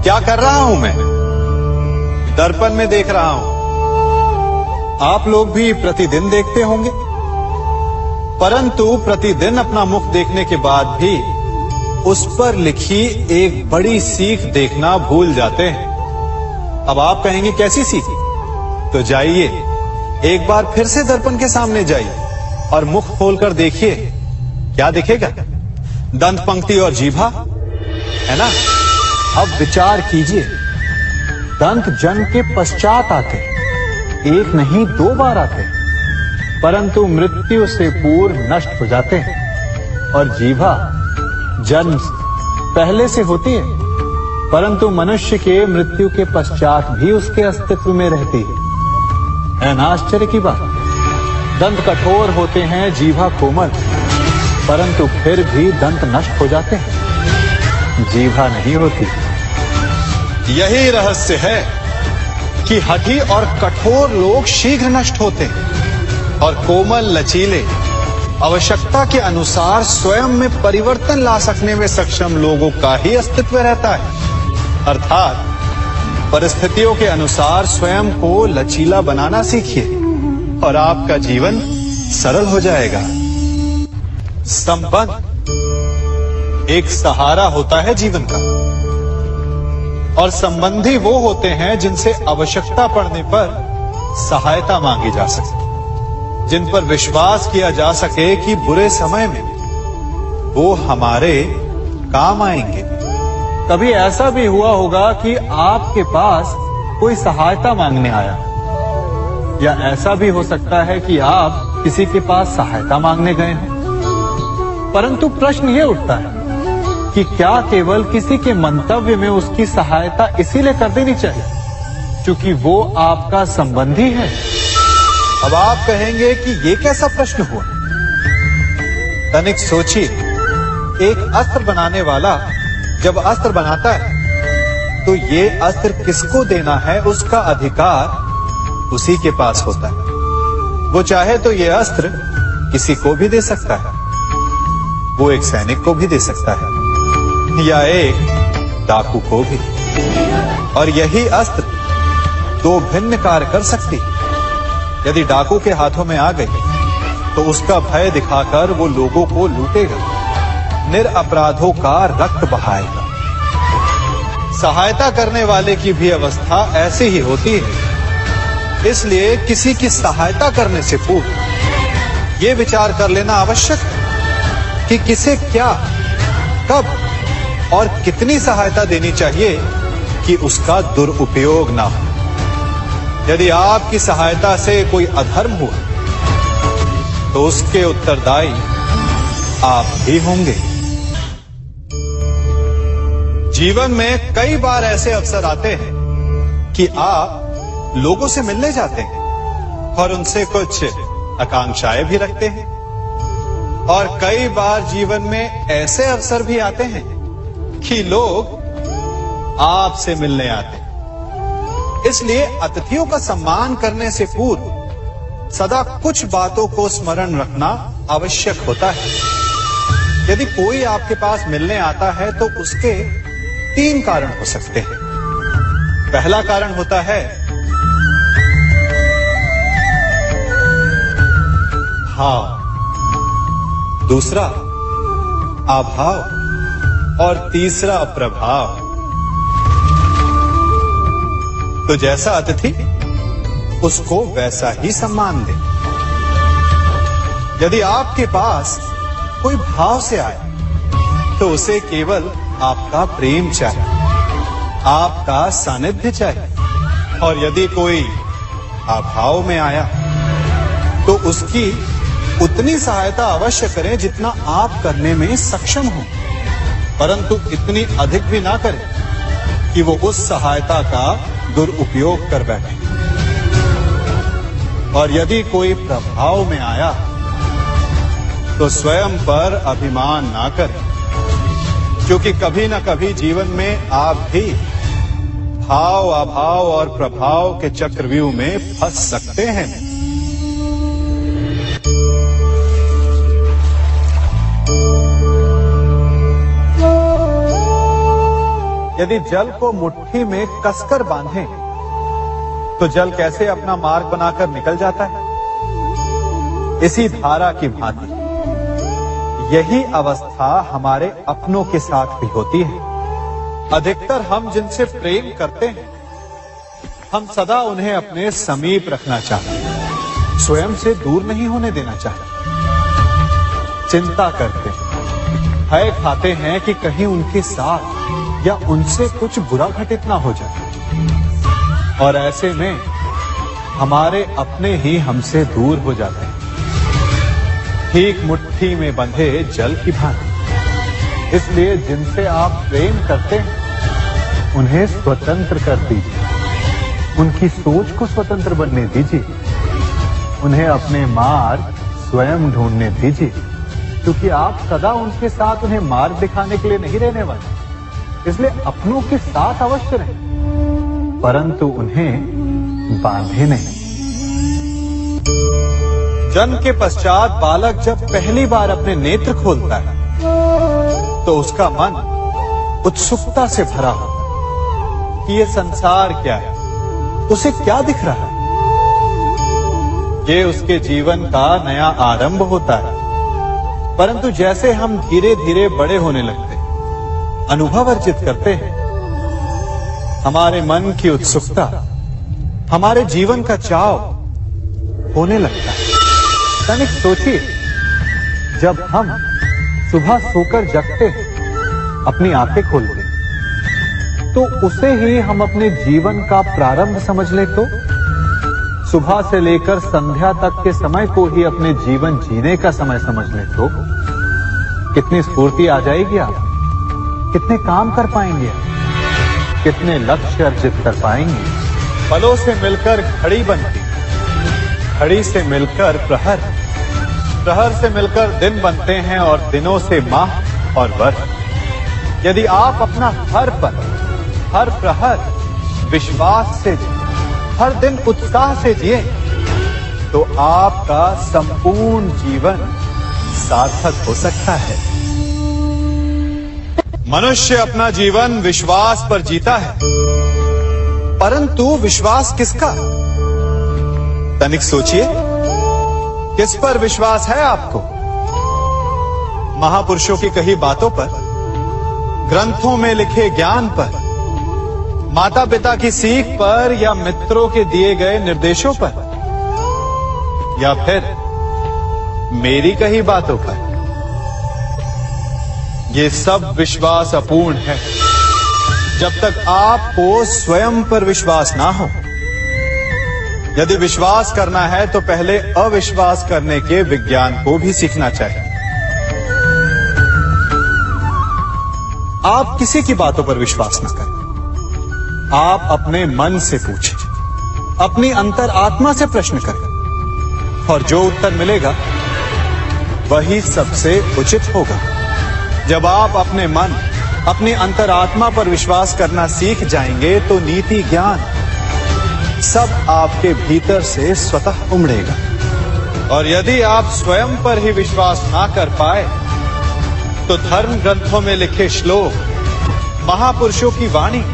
क्या कर रहा हूं मैं? दर्पण में देख रहा हूं। आप लोग भी प्रतिदिन देखते होंगे, परंतु प्रतिदिन अपना मुख देखने के बाद भी उस पर लिखी एक बड़ी सीख देखना भूल जाते हैं। अब आप कहेंगे कैसी सीख? तो जाइए, एक बार फिर से दर्पण के सामने जाइए और मुख खोलकर देखिए, क्या दिखेगा? दंत पंक्ति और जीभा, है ना? अब विचार कीजिए, दंत जन्म के पश्चात आते, एक नहीं 2 बार आते, परंतु मृत्यु से पूर्व नष्ट हो जाते हैं। और जीभा जन्म पहले से होती है, परंतु मनुष्य के मृत्यु के पश्चात भी उसके अस्तित्व में रहती है ना आश्चर्य की बात? दंत कठोर होते हैं, जीभा कोमल, परंतु फिर भी दंत नष्ट हो जाते हैं, जीभा नहीं होती। यही रहस्य है कि हठी और कठोर लोग शीघ्र नष्ट होते हैं और कोमल लचीले आवश्यकता के अनुसार स्वयं में परिवर्तन ला सकने में सक्षम लोगों का ही अस्तित्व रहता है। अर्थात परिस्थितियों के अनुसार स्वयं को लचीला बनाना सीखिए और आपका जीवन सरल हो जाएगा। संबंध एक सहारा होता है जीवन का, और संबंधी वो होते हैं जिनसे आवश्यकता पड़ने पर सहायता मांगी जा सके, जिन पर विश्वास किया जा सके कि बुरे समय में वो हमारे काम आएंगे। कभी ऐसा भी हुआ होगा कि आपके पास कोई सहायता मांगने आया, या ऐसा भी हो सकता है कि आप किसी के पास सहायता मांगने गए हैं, परंतु प्रश्न ये उठता है कि क्या केवल किसी के मंतव्य में उसकी सहायता इसीलिए कर देनी चाहिए क्योंकि वो आपका संबंधी है? अब आप कहेंगे कि ये कैसा प्रश्न हुआ? तनिक सोचिए, एक अस्त्र बनाने वाला जब अस्त्र बनाता है तो ये अस्त्र किसको देना है उसका अधिकार उसी के पास होता है। वो चाहे तो ये अस्त्र किसी को भी दे सकता है, वो एक सैनिक को भी दे सकता है या एक डाकू को भी, और यही अस्त्र 2 भिन्न कार्य कर सकती है। यदि डाकू के हाथों में आ गई तो उसका भय दिखाकर वो लोगों को लूटेगा, निरपराधों का रक्त बहाएगा। सहायता करने वाले की भी अवस्था ऐसी ही होती है। इसलिए किसी की सहायता करने से पूर्व ये विचार कर लेना आवश्यक है कि किसे क्या, कब और कितनी सहायता देनी चाहिए कि उसका दुरुपयोग ना हो। यदि आपकी सहायता से कोई अधर्म हुआ तो उसके उत्तरदायी आप ही होंगे। जीवन में कई बार ऐसे अवसर आते हैं कि आप लोगों से मिलने जाते हैं और उनसे कुछ आकांक्षाएं भी रखते हैं, और कई बार जीवन में ऐसे अवसर भी आते हैं कि लोग आपसे मिलने आते हैं। इसलिए अतिथियों का सम्मान करने से पूर्व सदा कुछ बातों को स्मरण रखना आवश्यक होता है। यदि कोई आपके पास मिलने आता है तो उसके 3 कारण हो सकते हैं। पहला कारण होता है भाव, दूसरा अभाव और तीसरा प्रभाव। तो जैसा अतिथि उसको वैसा ही सम्मान दे। यदि आपके पास कोई भाव से आए तो उसे केवल आपका प्रेम चाहिए, आपका सानिध्य चाहिए, और यदि कोई अभाव में आया तो उसकी उतनी सहायता अवश्य करें जितना आप करने में सक्षम हो, परंतु इतनी अधिक भी ना करें कि वो उस सहायता का दुरुपयोग कर बैठे। और यदि कोई प्रभाव में आया तो स्वयं पर अभिमान ना करें, क्योंकि कभी ना कभी जीवन में आप भी भाव, अभाव और प्रभाव के चक्रव्यूह में फंस सकते हैं। यदि जल को मुट्ठी में कसकर बांधें, तो जल कैसे अपना मार्ग बनाकर निकल जाता है? इसी धारा की भांति यही अवस्था हमारे अपनों के साथ भी होती है। अधिकतर हम जिनसे प्रेम करते हैं, हम सदा उन्हें अपने समीप रखना चाहते हैं, स्वयं से दूर नहीं होने देना चाहते। चिंता करते हैं, भय खाते हैं कि कहीं उनके साथ या उनसे कुछ बुरा घटित ना हो जाए, और ऐसे में हमारे अपने ही हमसे दूर हो जाते हैं, ठीक मुट्ठी में बंधे जल की भांति। इसलिए जिनसे आप प्रेम करते हैं, उन्हें स्वतंत्र कर दीजिए, उनकी सोच को स्वतंत्र बनने दीजिए, उन्हें अपने मार्ग स्वयं ढूंढने दीजिए, क्योंकि आप सदा उनके साथ उन्हें मार्ग दिखाने के लिए नहीं रहने वाले। इसलिए अपनों के साथ अवश्य रहें, परंतु उन्हें बांधे नहीं। जन्म के पश्चात बालक जब पहली बार अपने नेत्र खोलता है, तो उसका मन उत्सुकता से भरा होता है कि ये संसार क्या है, उसे क्या दिख रहा है। ये उसके जीवन का नया आरंभ होता है। परंतु जैसे हम धीरे धीरे बड़े होने लगते हैं, अनुभव अर्जित करते हैं, हमारे मन की उत्सुकता, हमारे जीवन का चाव होने लगता है। तनिक सोचिए, जब हम सुबह सोकर जगते हैं, अपनी आंखें खोलते हैं, तो उसे ही हम अपने जीवन का प्रारंभ समझ ले, तो सुबह से लेकर संध्या तक के समय को ही अपने जीवन जीने का समय समझ ले, तो कितनी स्फूर्ति आ जाएगी। आप कितने काम कर पाएंगे, कितने लक्ष्य अर्जित कर पाएंगे। फलों से मिलकर घड़ी बनती, घड़ी से मिलकर प्रहर, प्रहर से मिलकर दिन बनते हैं, और दिनों से माह और वर्ष। यदि आप अपना हर पल, हर प्रहर विश्वास से जिए, हर दिन उत्साह से जिए, तो आपका संपूर्ण जीवन सार्थक हो सकता है। मनुष्य अपना जीवन विश्वास पर जीता है, परंतु विश्वास किसका? तनिक सोचिए, किस पर विश्वास है आपको? महापुरुषों की कही बातों पर, ग्रंथों में लिखे ज्ञान पर, माता पिता की सीख पर, या मित्रों के दिए गए निर्देशों पर, या फिर मेरी कही बातों पर? ये सब विश्वास अपूर्ण है जब तक आपको स्वयं पर विश्वास ना हो। यदि विश्वास करना है तो पहले अविश्वास करने के विज्ञान को भी सीखना चाहिए। आप किसी की बातों पर विश्वास न करें, आप अपने मन से पूछें, अपनी अंतर आत्मा से प्रश्न करें, और जो उत्तर मिलेगा वही सबसे उचित होगा। जब आप अपने मन, अपनी अंतरात्मा पर विश्वास करना सीख जाएंगे, तो नीति ज्ञान सब आपके भीतर से स्वतः उमड़ेगा। और यदि आप स्वयं पर ही विश्वास ना कर पाए, तो धर्म ग्रंथों में लिखे श्लोक, महापुरुषों की वाणी,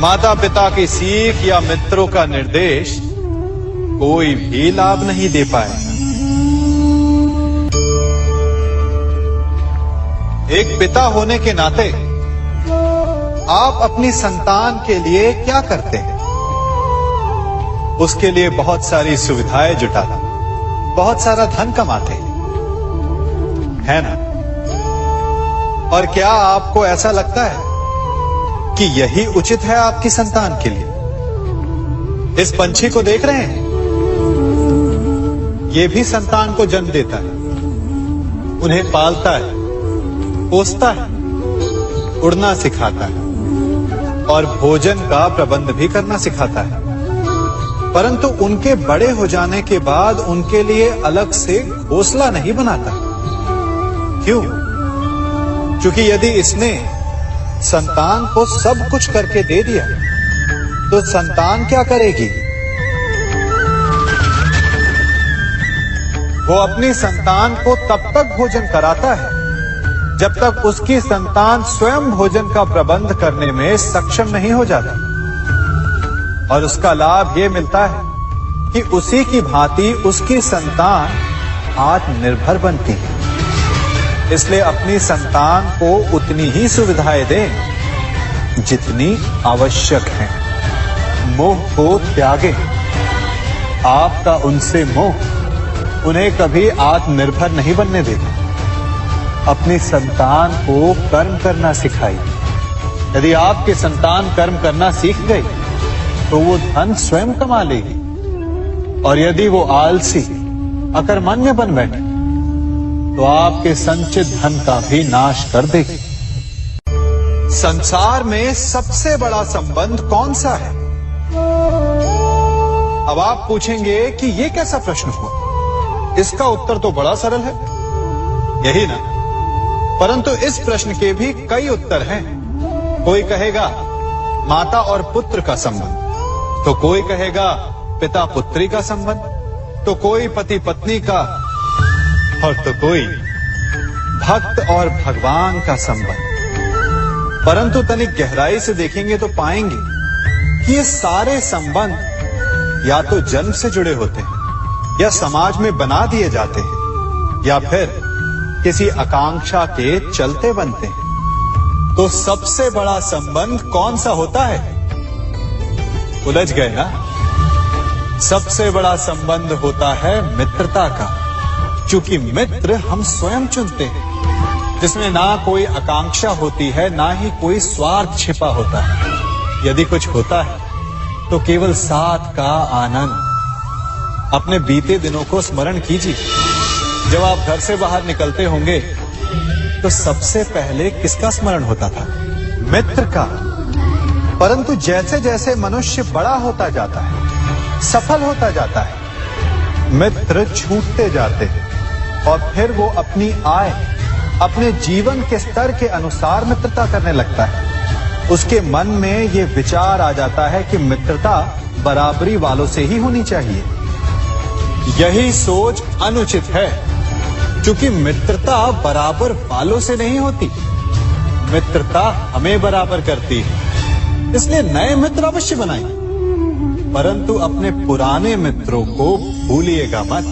माता पिता की सीख या मित्रों का निर्देश कोई भी लाभ नहीं दे पाएगा। एक पिता होने के नाते आप अपनी संतान के लिए क्या करते हैं? उसके लिए बहुत सारी सुविधाएं जुटाते, बहुत सारा धन कमाते है ना? और क्या आपको ऐसा लगता है कि यही उचित है आपकी संतान के लिए? इस पंछी को देख रहे हैं, ये भी संतान को जन्म देता है, उन्हें पालता है, पोसता है, उड़ना सिखाता है और भोजन का प्रबंध भी करना सिखाता है। परंतु उनके बड़े हो जाने के बाद उनके लिए अलग से घोंसला नहीं बनाता। क्यों? क्योंकि यदि इसने संतान को सब कुछ करके दे दिया, तो संतान क्या करेगी? वो अपनी संतान को तब तक भोजन कराता है जब तक उसकी संतान स्वयं भोजन का प्रबंध करने में सक्षम नहीं हो जाती। और उसका लाभ यह मिलता है कि उसी की भांति उसकी संतान आत्मनिर्भर बनती है। इसलिए अपनी संतान को उतनी ही सुविधाएं दें जितनी आवश्यक है। मोह को त्यागें। आपका उनसे मोह उन्हें कभी आत्मनिर्भर नहीं बनने देगा। अपनी संतान को कर्म करना सिखाइए। यदि आपकी संतान कर्म करना सीख गई तो वो धन स्वयं कमा लेगी। और यदि वो आलसी अकर्मण्य बन बैठे तो आपके संचित धन का भी नाश कर देगी। संसार में सबसे बड़ा संबंध कौन सा है? अब आप पूछेंगे कि यह कैसा प्रश्न हुआ? इसका उत्तर तो बड़ा सरल है, यही ना? परंतु इस प्रश्न के भी कई उत्तर हैं। कोई कहेगा माता और पुत्र का संबंध, तो कोई कहेगा पिता पुत्री का संबंध, तो कोई पति पत्नी का, और तो कोई भक्त और भगवान का संबंध। परंतु तनिक गहराई से देखेंगे तो पाएंगे कि ये सारे संबंध या तो जन्म से जुड़े होते हैं, या समाज में बना दिए जाते हैं, या फिर किसी आकांक्षा के चलते बनते हैं। तो सबसे बड़ा संबंध कौन सा होता है? उलझ गए ना? सबसे बड़ा संबंध होता है मित्रता का, क्योंकि मित्र हम स्वयं चुनते हैं, जिसमें ना कोई आकांक्षा होती है, ना ही कोई स्वार्थ छिपा होता है। यदि कुछ होता है तो केवल साथ का आनंद। अपने बीते दिनों को स्मरण कीजिए। जब आप घर से बाहर निकलते होंगे तो सबसे पहले किसका स्मरण होता था? मित्र का। परंतु जैसे जैसे मनुष्य बड़ा होता जाता है, सफल होता जाता है, मित्र छूटते जाते हैं। और फिर वो अपनी आय, अपने जीवन के स्तर के अनुसार मित्रता करने लगता है। उसके मन में ये विचार आ जाता है कि मित्रता बराबरी वालों से ही होनी चाहिए। यही सोच अनुचित है, क्योंकि मित्रता बराबर वालों से नहीं होती, मित्रता हमें बराबर करती है। इसलिए नए मित्र अवश्य बनाइए, परंतु अपने पुराने मित्रों को भूलिएगा मत।